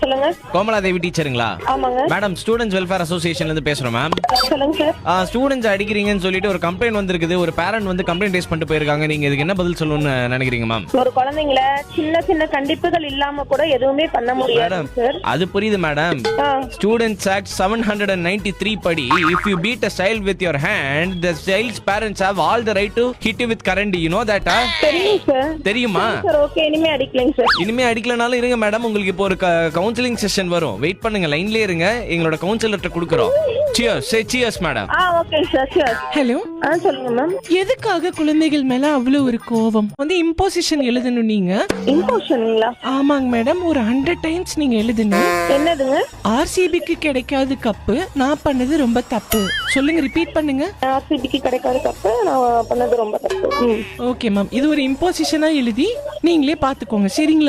சொல்லுங்க. கோமலா தேவி டீச்சருங்களா? ஆமாங்க. Madam, students welfare அசோசியேஷன்ல இருந்து பேசுறோம் மேம். சொல்லுங்க சார். ஸ்டூடெண்ட்ஸ் அடிக்கிறீங்கன்னு சொல்லிட்டு ஒரு கம்ப்ளைண்ட் வந்திருக்குது. ஒரு பேரண்ட் வந்து கம்ப்ளைண்ட் ரைஸ் பண்ணிட்டு போயிருக்காங்க. நீங்க இதுக்கு என்ன பதில் சொல்லணும்னு நினைக்கிறீங்க மேம்? ஒரு குழந்தைங்கள சின்ன சின்ன கண்டிப்புகள் இல்லாம கூட எதுவுமே பண்ண முடியாது மேடம், சார். அது புரியுது மேடம். ஸ்டூடெண்ட்ஸ் ஆக்ட் 793 படி if you beat a child with your hand, the child's parents have all the right to hit you with current. You know that? தெரியும் சார். தெரியுமா? சார் ஓகே, இனிமே அடிக்கலைங்க sir. இனிமே அடிக்கலனாலும் இருங்க madam, உங்களுக்கு இப்போ ஒரு counselling session வரும். வெயிட் பண்ணுங்க, லைன்லயே இருங்க. எங்களோட கவுன்சிலர்ட்ட கொடுக்குறோம். Cheers, say cheers madam. Okay sir. Sir hello, சொல்லுங்க மேம். எதுக்காக குழந்தைகள் மேல அவ்வளவு ஒரு கோவம்? வந்து இம்போசிஷன் எழுதணும் நீங்க. இம்போஷனுங்களா? ஆமாங்க மேடம், ஒரு 100 டைம்ஸ் நீங்க எழுதணும். என்னதுங்க? ஆர்சிபிக்கு கிடைக்காத கப்பு, நான் பண்ணது ரொம்ப தப்பு. சொல்லுங்க, ரிப்பீட் பண்ணுங்க. ஆர்சிபிக்கு கிடைக்காத தப்பு, நான் பண்ணது ரொம்ப தப்பு. ஓகே மேம், இது ஒரு இம்போசிஷனா எழுதி நீங்களே பாத்துக்கோங்க, சரிங்களா?